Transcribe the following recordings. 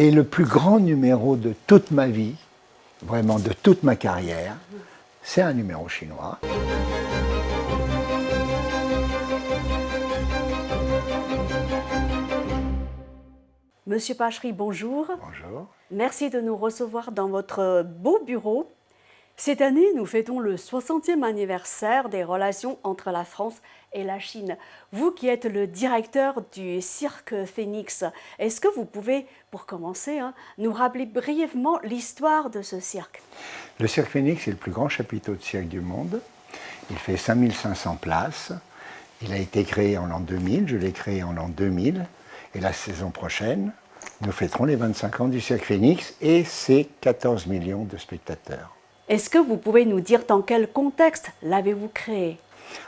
Et le plus grand numéro de toute ma vie, vraiment de toute ma carrière, c'est un numéro chinois. Monsieur Pachery, bonjour. Bonjour. Merci de nous recevoir dans votre beau bureau. Cette année, nous fêtons le 60e anniversaire des relations entre la France et la Chine. Vous qui êtes le directeur du Cirque Phénix, est-ce que vous pouvez, pour commencer, nous rappeler brièvement l'histoire de ce cirque? Le Cirque Phénix est le plus grand chapiteau de cirque du monde. Il fait 5500 places. Il a été créé en l'an 2000, je l'ai créé en l'an 2000. Et la saison prochaine, nous fêterons les 25 ans du Cirque Phénix et ses 14 millions de spectateurs. Est-ce que vous pouvez nous dire dans quel contexte l'avez-vous créé?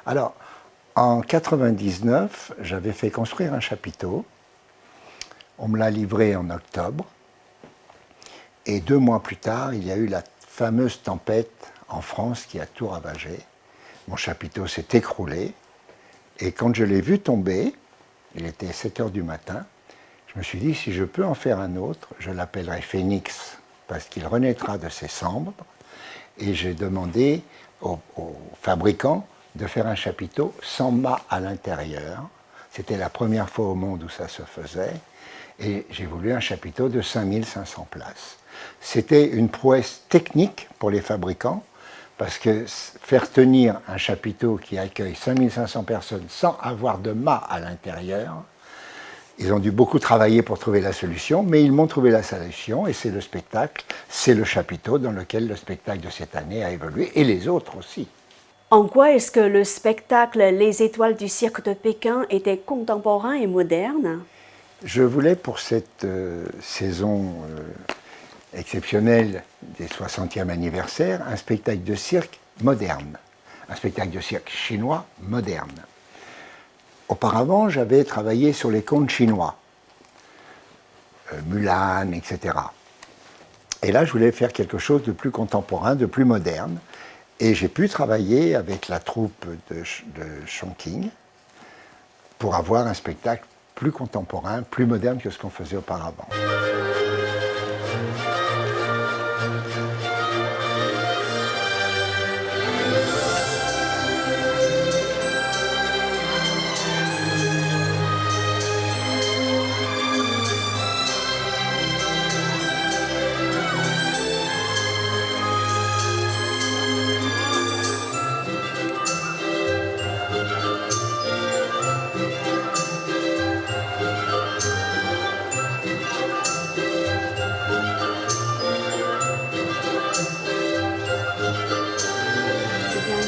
Alors, en 99, j'avais fait construire un chapiteau. On me l'a livré en octobre. Et 2 mois plus tard, il y a eu la fameuse tempête en France qui a tout ravagé. Mon chapiteau s'est écroulé. Et quand je l'ai vu tomber, il était 7 heures du matin, je me suis dit, si je peux en faire un autre, je l'appellerai Phénix, parce qu'il renaîtra de ses cendres. Et j'ai demandé aux fabricants de faire un chapiteau sans mât à l'intérieur. C'était la première fois au monde où ça se faisait. Et j'ai voulu un chapiteau de 5500 places. C'était une prouesse technique pour les fabricants, parce que faire tenir un chapiteau qui accueille 5500 personnes sans avoir de mât à l'intérieur, ils ont dû beaucoup travailler pour trouver la solution, mais ils m'ont trouvé la solution et c'est le spectacle, c'est le chapiteau dans lequel le spectacle de cette année a évolué et les autres aussi. En quoi est-ce que le spectacle Les Étoiles du Cirque de Pékin était contemporain et moderne? Je voulais pour cette saison exceptionnelle des 60e anniversaire un spectacle de cirque moderne, un spectacle de cirque chinois moderne. Auparavant, j'avais travaillé sur les contes chinois, Mulan, etc. Et là, je voulais faire quelque chose de plus contemporain, de plus moderne. Et j'ai pu travailler avec la troupe de Chongqing pour avoir un spectacle plus contemporain, plus moderne que ce qu'on faisait auparavant.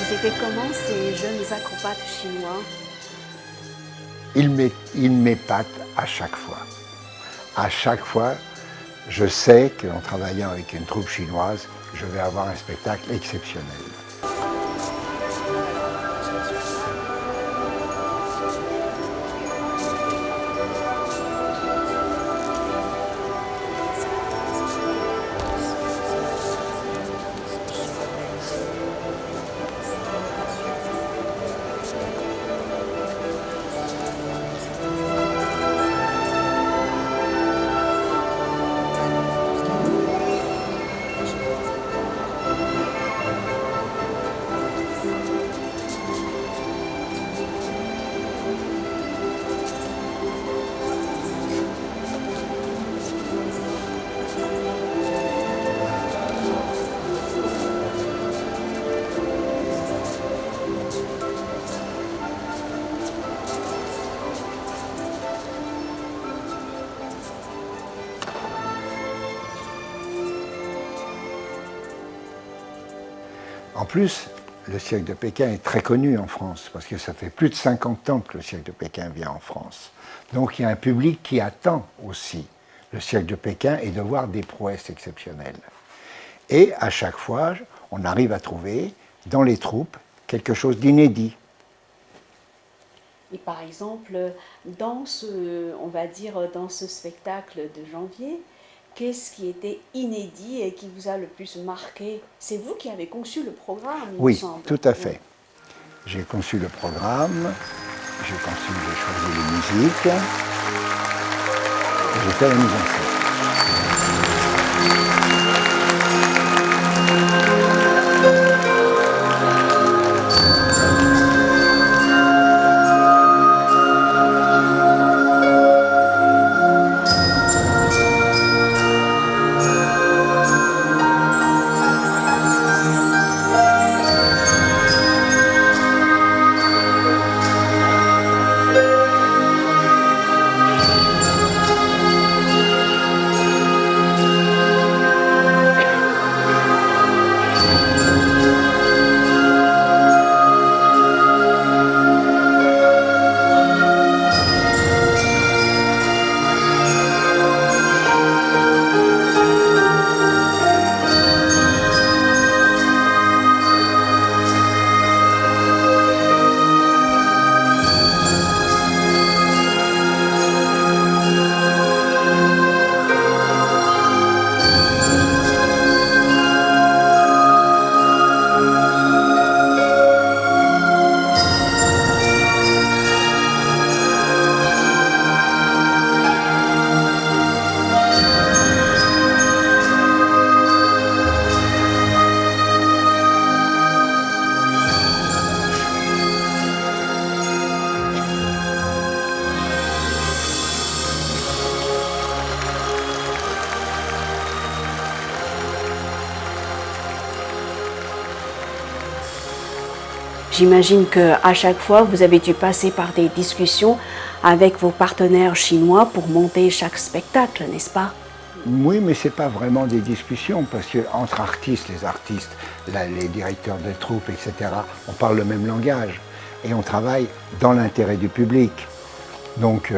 C'était comment ces jeunes acrobates chinois? Ils m'épatent à chaque fois. À chaque fois, je sais qu'en travaillant avec une troupe chinoise, je vais avoir un spectacle exceptionnel. En plus, le cirque de Pékin est très connu en France, parce que ça fait plus de 50 ans que le cirque de Pékin vient en France. Donc il y a un public qui attend aussi le cirque de Pékin et de voir des prouesses exceptionnelles. Et à chaque fois, on arrive à trouver dans les troupes quelque chose d'inédit. Et par exemple, dans on va dire, dans ce spectacle de janvier, qu'est-ce qui était inédit et qui vous a le plus marqué? C'est vous qui avez conçu le programme, il me Oui, semble. tout à fait. J'ai conçu le programme, j'ai choisi les musiques, j'ai fait la mise en scène. J'imagine qu'à chaque fois, vous avez dû passer par des discussions avec vos partenaires chinois pour monter chaque spectacle, n'est-ce pas? Oui, mais ce n'est pas vraiment des discussions, parce qu'entre artistes, les artistes, les directeurs de troupes, etc., on parle le même langage et on travaille dans l'intérêt du public. Donc,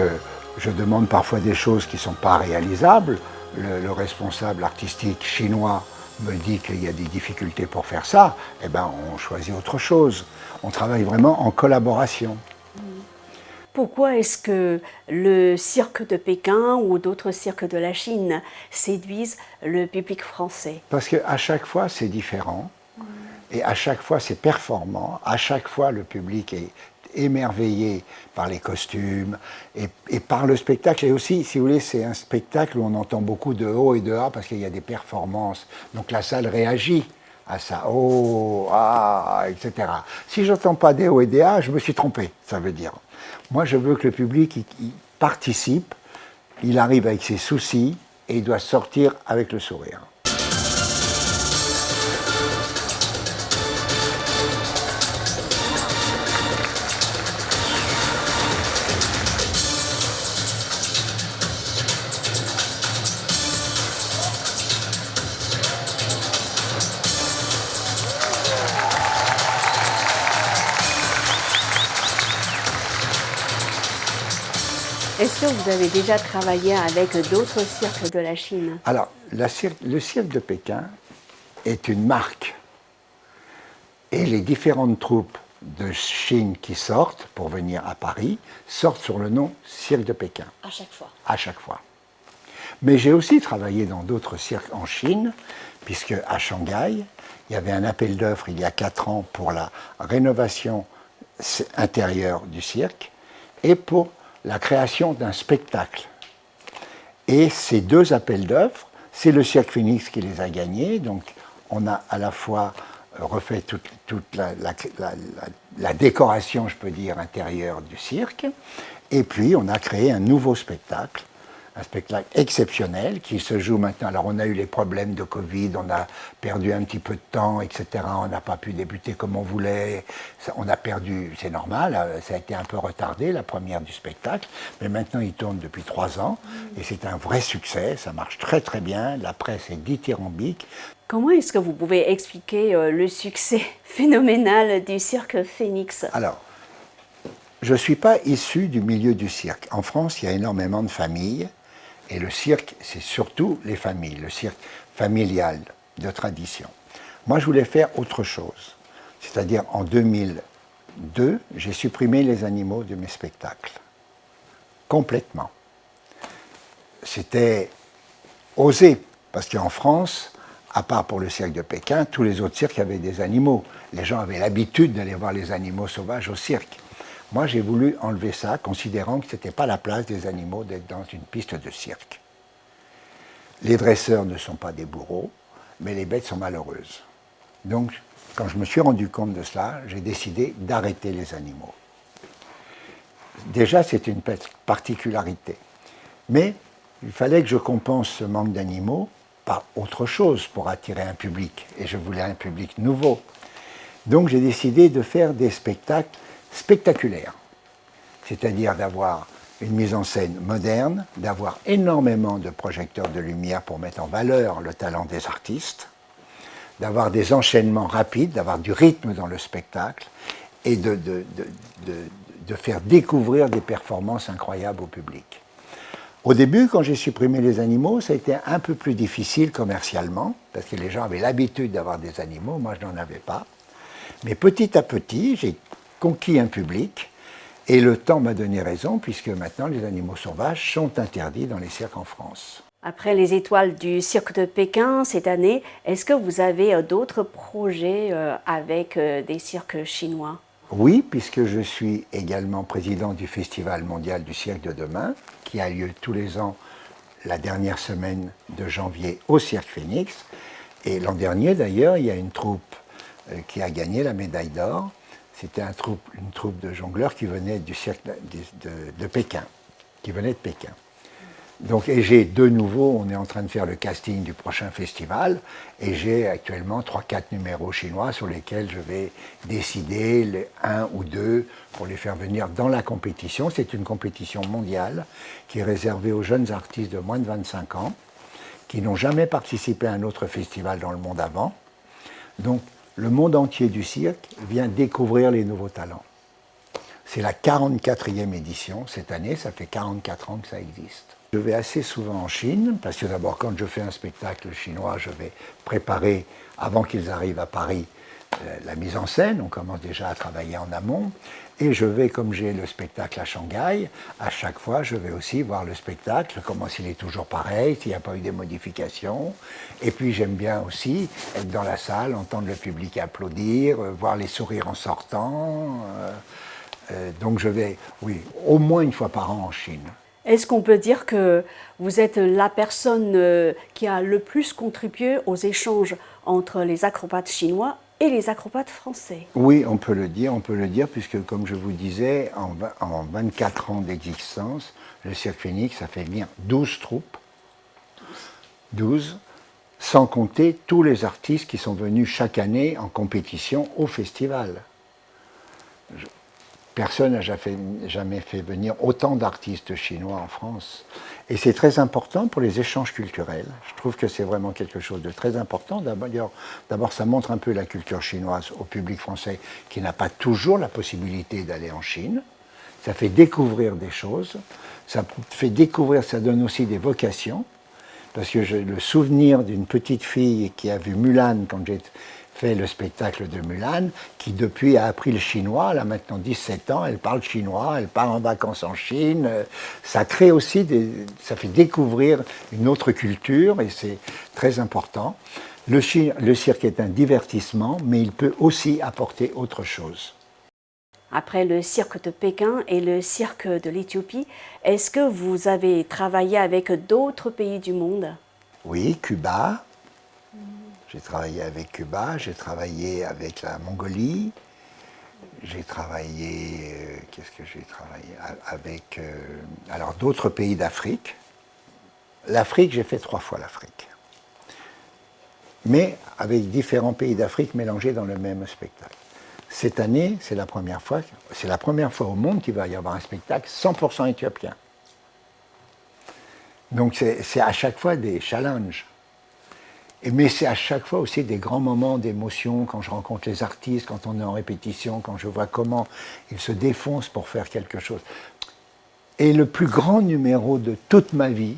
je demande parfois des choses qui ne sont pas réalisables. Le responsable artistique chinois me dit qu'il y a des difficultés pour faire ça, eh bien, on choisit autre chose. On travaille vraiment en collaboration. Pourquoi est-ce que le cirque de Pékin ou d'autres cirques de la Chine séduisent le public français? Parce qu'à chaque fois, c'est différent. Et à chaque fois, c'est performant. À chaque fois, le public est émerveillé par les costumes et par le spectacle. Et aussi, si vous voulez, c'est un spectacle où on entend beaucoup de haut et de ah parce qu'il y a des performances. Donc la salle réagit à ça. Oh, ah, etc. Si je n'entends pas des hauts et des ah, je me suis trompé, ça veut dire. Moi, je veux que le public il participe, il arrive avec ses soucis et il doit sortir avec le sourire. Est-ce que vous avez déjà travaillé avec d'autres cirques de la Chine? Alors, le cirque de Pékin est une marque. Et les différentes troupes de Chine qui sortent pour venir à Paris sortent sur le nom Cirque de Pékin. À chaque fois. À chaque fois. Mais j'ai aussi travaillé dans d'autres cirques en Chine, puisque à Shanghai, il y avait un appel d'offres il y a 4 ans pour la rénovation intérieure du cirque et pour la création d'un spectacle. Et ces 2 appels d'offres, c'est le Cirque Phoenix qui les a gagnés. Donc on a à la fois refait toute la décoration, je peux dire, intérieure du cirque. Et puis on a créé un nouveau spectacle, un spectacle exceptionnel qui se joue maintenant. Alors on a eu les problèmes de Covid, on a perdu un petit peu de temps, etc. On n'a pas pu débuter comme on voulait. On a perdu, c'est normal, ça a été un peu retardé, la première du spectacle. Mais maintenant il tourne depuis 3 ans et c'est un vrai succès, ça marche très très bien. La presse est dithyrambique. Comment est-ce que vous pouvez expliquer le succès phénoménal du cirque Phoenix? Alors, je ne suis pas issu du milieu du cirque. En France, il y a énormément de familles. Et le cirque, c'est surtout les familles, le cirque familial, de tradition. Moi, je voulais faire autre chose. C'est-à-dire, en 2002, j'ai supprimé les animaux de mes spectacles. Complètement. C'était osé, parce qu'en France, à part pour le cirque de Pékin, tous les autres cirques avaient des animaux. Les gens avaient l'habitude d'aller voir les animaux sauvages au cirque. Moi, j'ai voulu enlever ça, considérant que ce n'était pas la place des animaux d'être dans une piste de cirque. Les dresseurs ne sont pas des bourreaux, mais les bêtes sont malheureuses. Donc, quand je me suis rendu compte de cela, j'ai décidé d'arrêter les animaux. Déjà, c'est une particularité. Mais il fallait que je compense ce manque d'animaux par autre chose pour attirer un public. Et je voulais un public nouveau. Donc, j'ai décidé de faire des spectacles spectaculaire, c'est-à-dire d'avoir une mise en scène moderne, d'avoir énormément de projecteurs de lumière pour mettre en valeur le talent des artistes, d'avoir des enchaînements rapides, d'avoir du rythme dans le spectacle et de faire découvrir des performances incroyables au public. Au début, quand j'ai supprimé les animaux, ça a été un peu plus difficile commercialement, parce que les gens avaient l'habitude d'avoir des animaux, moi je n'en avais pas. Mais petit à petit, j'ai conquis un public, et le temps m'a donné raison, puisque maintenant les animaux sauvages sont interdits dans les cirques en France. Après les étoiles du cirque de Pékin cette année, est-ce que vous avez d'autres projets avec des cirques chinois? Oui, puisque je suis également président du Festival mondial du cirque de demain, qui a lieu tous les ans la dernière semaine de janvier au Cirque Phoenix. Et l'an dernier, d'ailleurs, il y a une troupe qui a gagné la médaille d'or. C'était une troupe de jongleurs qui venait du cirque de Pékin, qui venait de Pékin. Donc, et j'ai de nouveau, on est en train de faire le casting du prochain festival, et j'ai actuellement 3-4 numéros chinois sur lesquels je vais décider un ou deux pour les faire venir dans la compétition. C'est une compétition mondiale qui est réservée aux jeunes artistes de moins de 25 ans, qui n'ont jamais participé à un autre festival dans le monde avant. Donc, le monde entier du cirque vient découvrir les nouveaux talents. C'est la 44e édition cette année, ça fait 44 ans que ça existe. Je vais assez souvent en Chine, parce que d'abord, quand je fais un spectacle chinois, je vais préparer, avant qu'ils arrivent à Paris, la mise en scène. On commence déjà à travailler en amont. Et je vais, comme j'ai le spectacle à Shanghai, à chaque fois, je vais aussi voir le spectacle, comment s'il est toujours pareil, s'il n'y a pas eu des modifications. Et puis, j'aime bien aussi être dans la salle, entendre le public applaudir, voir les sourires en sortant. Donc, je vais, oui, au moins une fois par an en Chine. Est-ce qu'on peut dire que vous êtes la personne qui a le plus contribué aux échanges entre les acrobates chinois et les acrobates français? Oui, on peut le dire, puisque comme je vous disais, en 24 ans d'existence, le Cirque Phénix, ça fait bien 12 troupes, 12, sans compter tous les artistes qui sont venus chaque année en compétition au festival. Personne n'a jamais fait venir autant d'artistes chinois en France. Et c'est très important pour les échanges culturels. Je trouve que c'est vraiment quelque chose de très important. D'abord, ça montre un peu la culture chinoise au public français qui n'a pas toujours la possibilité d'aller en Chine. Ça fait découvrir des choses. Ça fait découvrir, ça donne aussi des vocations. Parce que j'ai le souvenir d'une petite fille qui a vu Mulan quand j'ai fait le spectacle de Mulan, qui depuis a appris le chinois, elle a maintenant 17 ans, elle parle chinois, elle part en vacances en Chine. Ça crée aussi, ça fait découvrir une autre culture et c'est très important. Le cirque est un divertissement, mais il peut aussi apporter autre chose. Après le cirque de Pékin et le cirque de l'Éthiopie, est-ce que vous avez travaillé avec d'autres pays du monde? Oui, Cuba. J'ai travaillé avec Cuba, j'ai travaillé avec la Mongolie, j'ai travaillé, qu'est-ce que j'ai travaillé avec, alors d'autres pays d'Afrique. L'Afrique, j'ai fait 3 fois l'Afrique. Mais avec différents pays d'Afrique mélangés dans le même spectacle. Cette année, c'est la première fois au monde qu'il va y avoir un spectacle 100% éthiopien. Donc c'est à chaque fois des challenges. Mais c'est à chaque fois aussi des grands moments d'émotion quand je rencontre les artistes, quand on est en répétition, quand je vois comment ils se défoncent pour faire quelque chose. Et le plus grand numéro de toute ma vie,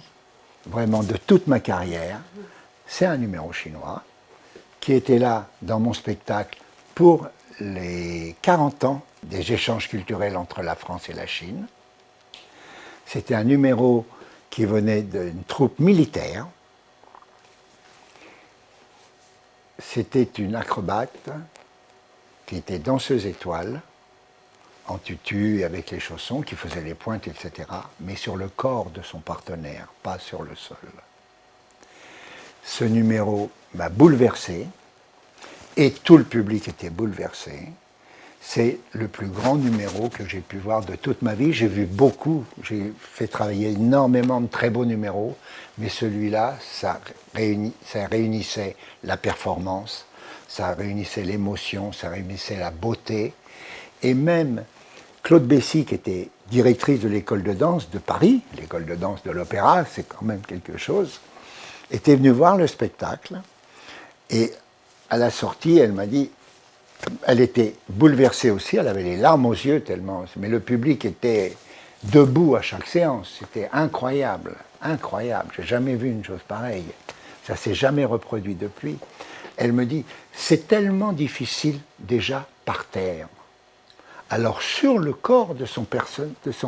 vraiment de toute ma carrière, c'est un numéro chinois qui était là dans mon spectacle pour les 40 ans des échanges culturels entre la France et la Chine. C'était un numéro qui venait d'une troupe militaire. C'était une acrobate qui était danseuse étoile, en tutu avec les chaussons, qui faisait les pointes, etc., mais sur le corps de son partenaire, pas sur le sol. Ce numéro m'a bouleversé, et tout le public était bouleversé. C'est le plus grand numéro que j'ai pu voir de toute ma vie. J'ai vu beaucoup, j'ai fait travailler énormément de très beaux numéros, mais celui-là, ça réunissait la performance, ça réunissait l'émotion, ça réunissait la beauté. Et même Claude Bessy, qui était directrice de l'école de danse de Paris, l'école de danse de l'Opéra, c'est quand même quelque chose, était venue voir le spectacle. Et à la sortie, elle m'a dit, elle était bouleversée aussi, elle avait les larmes aux yeux tellement, mais le public était debout à chaque séance, c'était incroyable, incroyable, j'ai jamais vu une chose pareille, ça s'est jamais reproduit depuis. Elle me dit, c'est tellement difficile déjà par terre. Alors sur le corps de son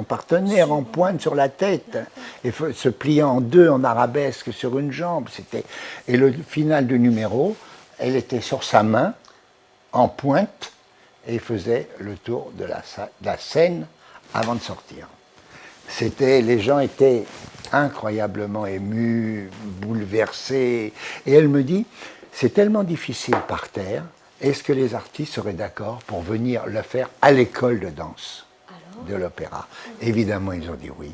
partenaire en pointe sur la tête, et se pliant en deux en arabesque sur une jambe, et le final du numéro, elle était sur sa main, en pointe, et faisait le tour de la scène avant de sortir. Les gens étaient incroyablement émus, bouleversés, et elle me dit, c'est tellement difficile par terre, est-ce que les artistes seraient d'accord pour venir le faire à l'école de danse de l'opéra? Évidemment, ils ont dit oui.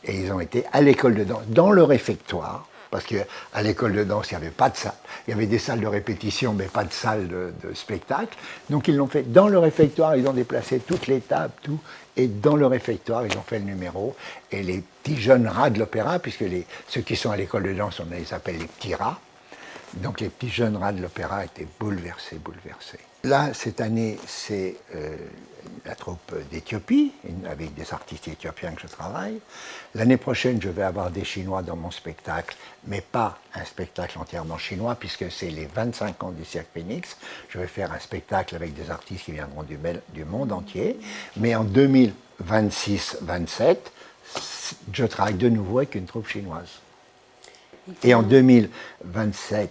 Et ils ont été à l'école de danse, dans le réfectoire, parce qu'à l'école de danse, il n'y avait pas de salle. Il y avait des salles de répétition, mais pas de salle de spectacle. Donc ils l'ont fait dans le réfectoire, ils ont déplacé toutes les tables, tout. Et dans le réfectoire, ils ont fait le numéro. Et les petits jeunes rats de l'opéra, puisque ceux qui sont à l'école de danse, on les appelle les petits rats. Donc les petits jeunes rats de l'opéra étaient bouleversés, bouleversés. Là, cette année, c'est la troupe d'Éthiopie, avec des artistes éthiopiens que je travaille. L'année prochaine, je vais avoir des Chinois dans mon spectacle, mais pas un spectacle entièrement chinois, puisque c'est les 25 ans du Cirque Phoenix. Je vais faire un spectacle avec des artistes qui viendront du monde entier. Mais en 2026-27, je travaille de nouveau avec une troupe chinoise. Et en 2027-28,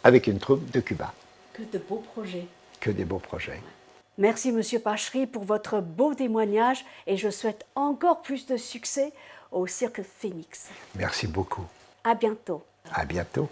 avec une troupe de Cuba. Que de beaux projets. Que des beaux projets. Merci Monsieur Pachery pour votre beau témoignage et je souhaite encore plus de succès au Cirque Phoenix. Merci beaucoup. À bientôt. À bientôt.